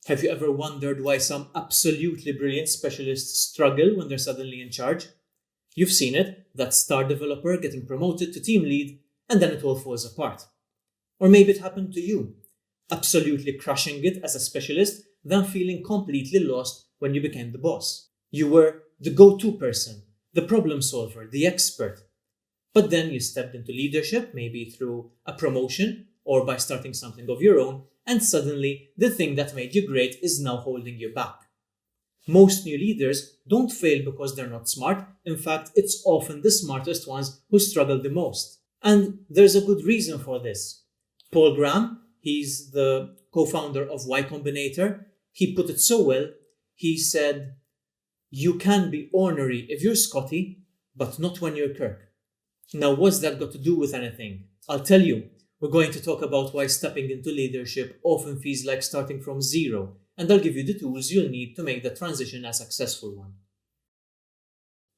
Have you ever wondered why some absolutely brilliant specialists struggle when they're suddenly in charge? You've seen it, that star developer getting promoted to team lead, and then it all falls apart. Or maybe it happened to you, absolutely crushing it as a specialist, then feeling completely lost when you became the boss. You were the go-to person, the problem solver, the expert. But then you stepped into leadership, maybe through a promotion or by starting something of your own, and suddenly the thing that made you great is now holding you back. Most new leaders don't fail because they're not smart. In fact, it's often the smartest ones who struggle the most. And there's a good reason for this. Paul Graham, he's the co-founder of Y Combinator, he put it so well. He said, "You can be ornery if you're Scotty, but not when you're Kirk." Now, what's that got to do with anything? I'll tell you. We're going to talk about why stepping into leadership often feels like starting from zero, and I'll give you the tools you'll need to make the transition a successful one.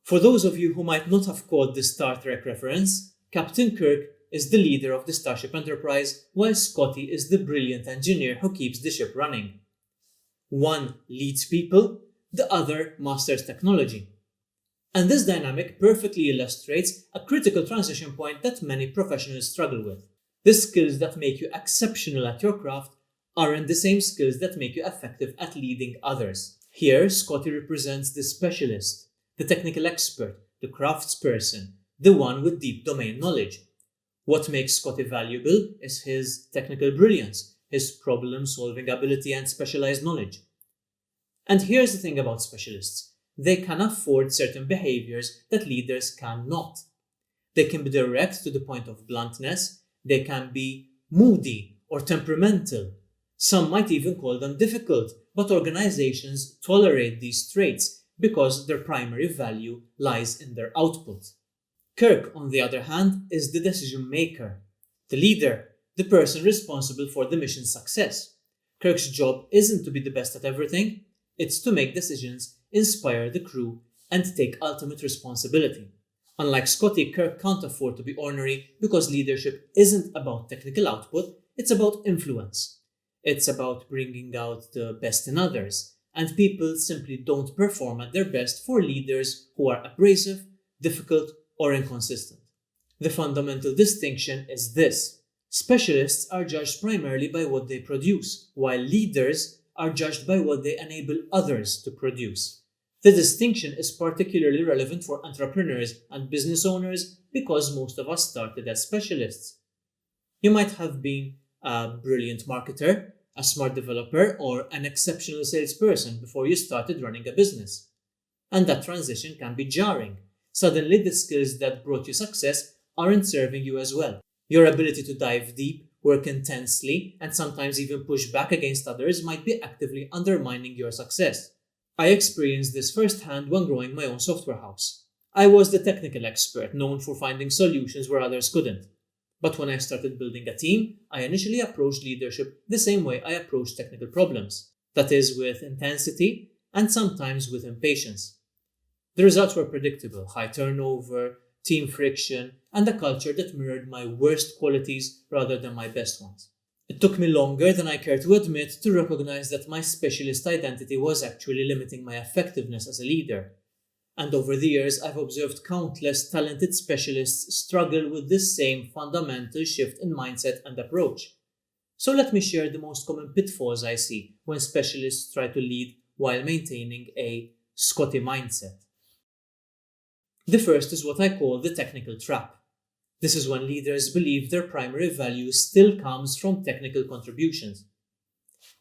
For those of you who might not have caught the Star Trek reference, Captain Kirk is the leader of the Starship Enterprise, while Scotty is the brilliant engineer who keeps the ship running. One leads people, the other masters technology. And this dynamic perfectly illustrates a critical transition point that many professionals struggle with. The skills that make you exceptional at your craft aren't the same skills that make you effective at leading others. Here, Scotty represents the specialist, the technical expert, the craftsperson, the one with deep domain knowledge. What makes Scotty valuable is his technical brilliance, his problem-solving ability and specialized knowledge. And here's the thing about specialists. They can afford certain behaviors that leaders cannot. They can be direct to the point of bluntness. They can be moody or temperamental. Some might even call them difficult, but organizations tolerate these traits because their primary value lies in their output. Kirk, on the other hand, is the decision maker, the leader, the person responsible for the mission's success. Kirk's job isn't to be the best at everything, it's to make decisions, inspire the crew, and take ultimate responsibility. Unlike Scotty, Kirk can't afford to be ornery because leadership isn't about technical output, it's about influence. It's about bringing out the best in others, and people simply don't perform at their best for leaders who are abrasive, difficult, or inconsistent. The fundamental distinction is this: specialists are judged primarily by what they produce, while leaders are judged by what they enable others to produce. The distinction is particularly relevant for entrepreneurs and business owners because most of us started as specialists. You might have been a brilliant marketer, a smart developer, or an exceptional salesperson before you started running a business. And that transition can be jarring. Suddenly, the skills that brought you success aren't serving you as well. Your ability to dive deep, work intensely, and sometimes even push back against others might be actively undermining your success. I experienced this firsthand when growing my own software house. I was the technical expert known for finding solutions where others couldn't. But when I started building a team, I initially approached leadership the same way I approached technical problems. That is, with intensity and sometimes with impatience. The results were predictable: high turnover, team friction, and a culture that mirrored my worst qualities rather than my best ones. It took me longer than I care to admit to recognize that my specialist identity was actually limiting my effectiveness as a leader. And over the years, I've observed countless talented specialists struggle with this same fundamental shift in mindset and approach. So let me share the most common pitfalls I see when specialists try to lead while maintaining a Scotty mindset. The first is what I call the technical trap. This is when leaders believe their primary value still comes from technical contributions.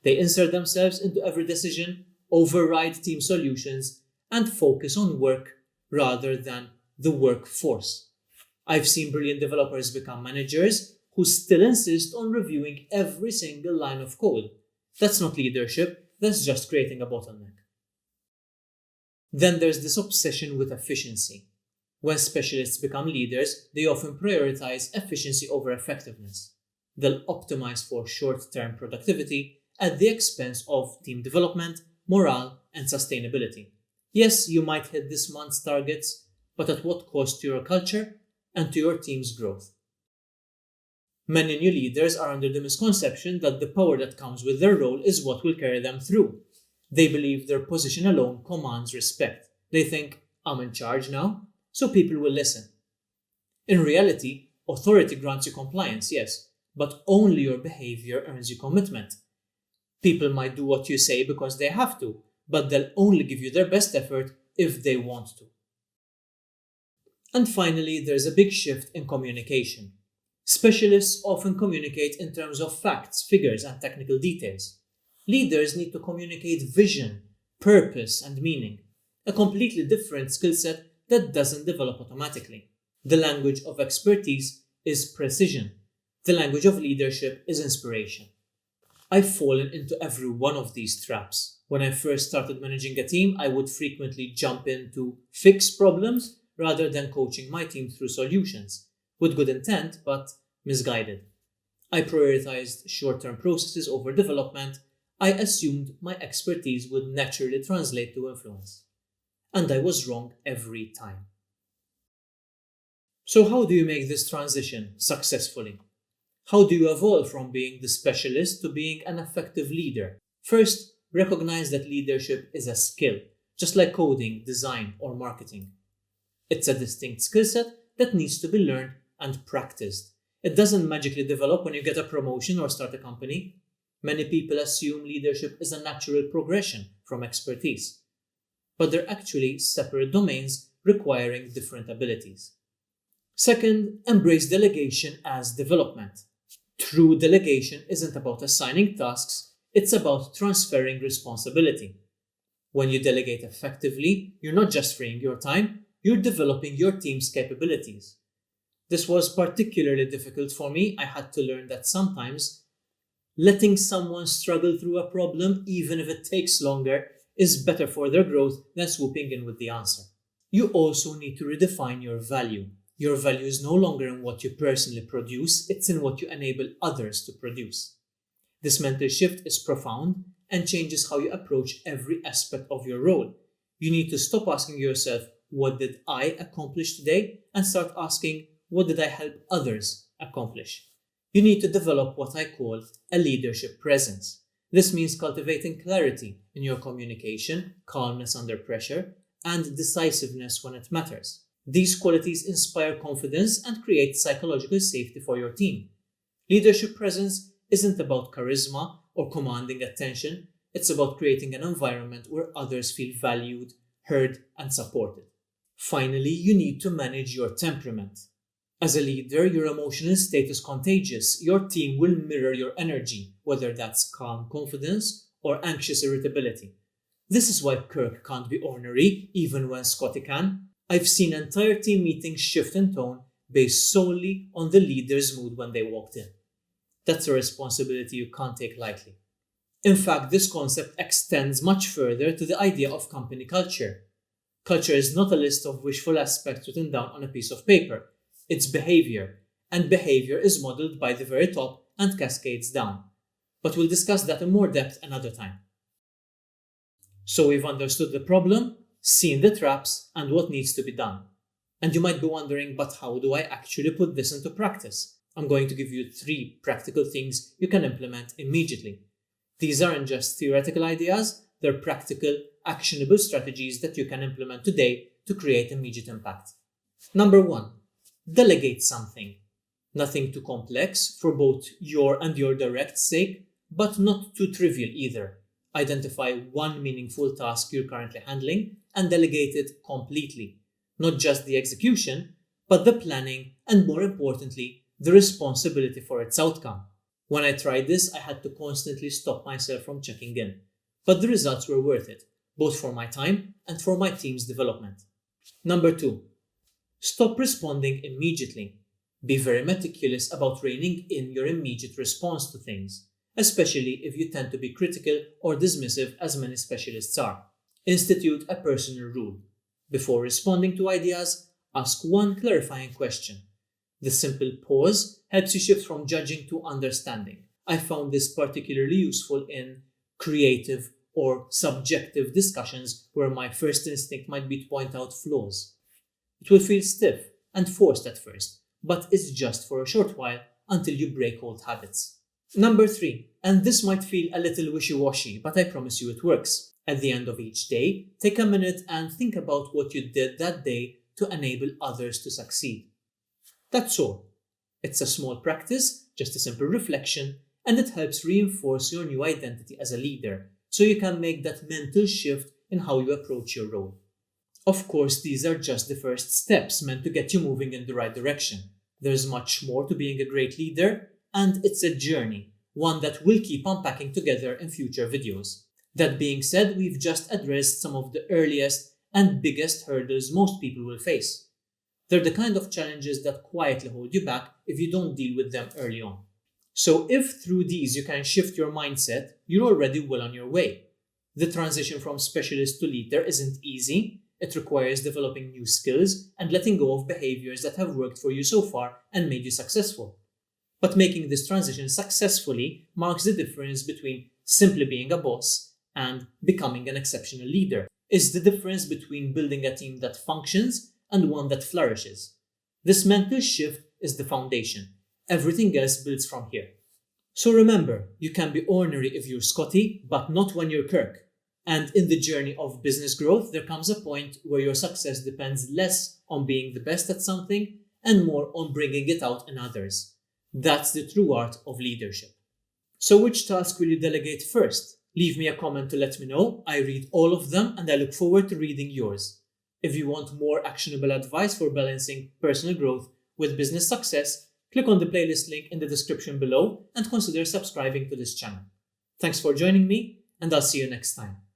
They insert themselves into every decision, override team solutions, and focus on work rather than the workforce. I've seen brilliant developers become managers who still insist on reviewing every single line of code. That's not leadership, that's just creating a bottleneck. Then there's this obsession with efficiency. When specialists become leaders, they often prioritize efficiency over effectiveness. They'll optimize for short-term productivity at the expense of team development, morale, and sustainability. Yes, you might hit this month's targets, but at what cost to your culture and to your team's growth? Many new leaders are under the misconception that the power that comes with their role is what will carry them through. They believe their position alone commands respect. They think, I'm in charge now, so people will listen. In reality, authority grants you compliance, yes, but only your behavior earns you commitment. People might do what you say because they have to, but they'll only give you their best effort if they want to. And finally, there's a big shift in communication. Specialists often communicate in terms of facts, figures, and technical details. Leaders need to communicate vision, purpose, and meaning, a completely different skill set that doesn't develop automatically. The language of expertise is precision. The language of leadership is inspiration. I've fallen into every one of these traps. When I first started managing a team, I would frequently jump in to fix problems rather than coaching my team through solutions, with good intent but misguided. I prioritized short-term processes over development. I assumed my expertise would naturally translate to influence. And I was wrong every time. So how do you make this transition successfully? How do you evolve from being the specialist to being an effective leader? First, recognize that leadership is a skill, just like coding, design, or marketing. It's a distinct skill set that needs to be learned and practiced. It doesn't magically develop when you get a promotion or start a company. Many people assume leadership is a natural progression from expertise, but they're actually separate domains requiring different abilities. Second, embrace delegation as development. True delegation isn't about assigning tasks, it's about transferring responsibility. When you delegate effectively, you're not just freeing your time, you're developing your team's capabilities. This was particularly difficult for me. I had to learn that sometimes letting someone struggle through a problem, even if it takes longer, is better for their growth than swooping in with the answer. You also need to redefine your value. Your value is no longer in what you personally produce, it's in what you enable others to produce. This mental shift is profound and changes how you approach every aspect of your role. You need to stop asking yourself, what did I accomplish today? And start asking, what did I help others accomplish? You need to develop what I call a leadership presence. This means cultivating clarity in your communication, calmness under pressure, and decisiveness when it matters. These qualities inspire confidence and create psychological safety for your team. Leadership presence isn't about charisma or commanding attention, it's about creating an environment where others feel valued, heard, and supported. Finally, you need to manage your temperament. As a leader, your emotional state is contagious. Your team will mirror your energy, whether that's calm confidence or anxious irritability. This is why Kirk can't be ornery, even when Scotty can. I've seen entire team meetings shift in tone based solely on the leader's mood when they walked in. That's a responsibility you can't take lightly. In fact, this concept extends much further to the idea of company culture. Culture is not a list of wishful aspects written down on a piece of paper. It's behavior, and behavior is modeled by the very top and cascades down. But we'll discuss that in more depth another time. So we've understood the problem, seen the traps, and what needs to be done. And you might be wondering, but how do I actually put this into practice? I'm going to give you 3 practical things you can implement immediately. These aren't just theoretical ideas, they're practical, actionable strategies that you can implement today to create immediate impact. Number 1. Delegate something. Nothing too complex for both your and your direct sake, but not too trivial either. Identify one meaningful task you're currently handling and delegate it completely. Not just the execution, but the planning and, more importantly, the responsibility for its outcome. When I tried this, I had to constantly stop myself from checking in. But the results were worth it, both for my time and for my team's development. Number 2. Stop responding immediately. Be very meticulous about reining in your immediate response to things, especially if you tend to be critical or dismissive, as many specialists are. Institute a personal rule. Before responding to ideas, ask one clarifying question. The simple pause helps you shift from judging to understanding. I found this particularly useful in creative or subjective discussions where my first instinct might be to point out flaws. It will feel stiff and forced at first, but it's just for a short while until you break old habits. Number 3, and this might feel a little wishy-washy, but I promise you it works. At the end of each day, take a minute and think about what you did that day to enable others to succeed. That's all. It's a small practice, just a simple reflection, and it helps reinforce your new identity as a leader, so you can make that mental shift in how you approach your role. Of course, these are just the first steps meant to get you moving in the right direction. There's much more to being a great leader, and it's a journey, one that we'll keep unpacking together in future videos. That being said, we've just addressed some of the earliest and biggest hurdles most people will face. They're the kind of challenges that quietly hold you back if you don't deal with them early on. So if through these you can shift your mindset, you're already well on your way. The transition from specialist to leader isn't easy. It requires developing new skills and letting go of behaviors that have worked for you so far and made you successful. But making this transition successfully marks the difference between simply being a boss and becoming an exceptional leader. Is the difference between building a team that functions and one that flourishes. This mental shift is the foundation. Everything else builds from here. So remember, you can be ornery if you're Scotty, but not when you're Kirk. And in the journey of business growth, there comes a point where your success depends less on being the best at something and more on bringing it out in others. That's the true art of leadership. So which task will you delegate first? Leave me a comment to let me know. I read all of them and I look forward to reading yours. If you want more actionable advice for balancing personal growth with business success, click on the playlist link in the description below and consider subscribing to this channel. Thanks for joining me, and I'll see you next time.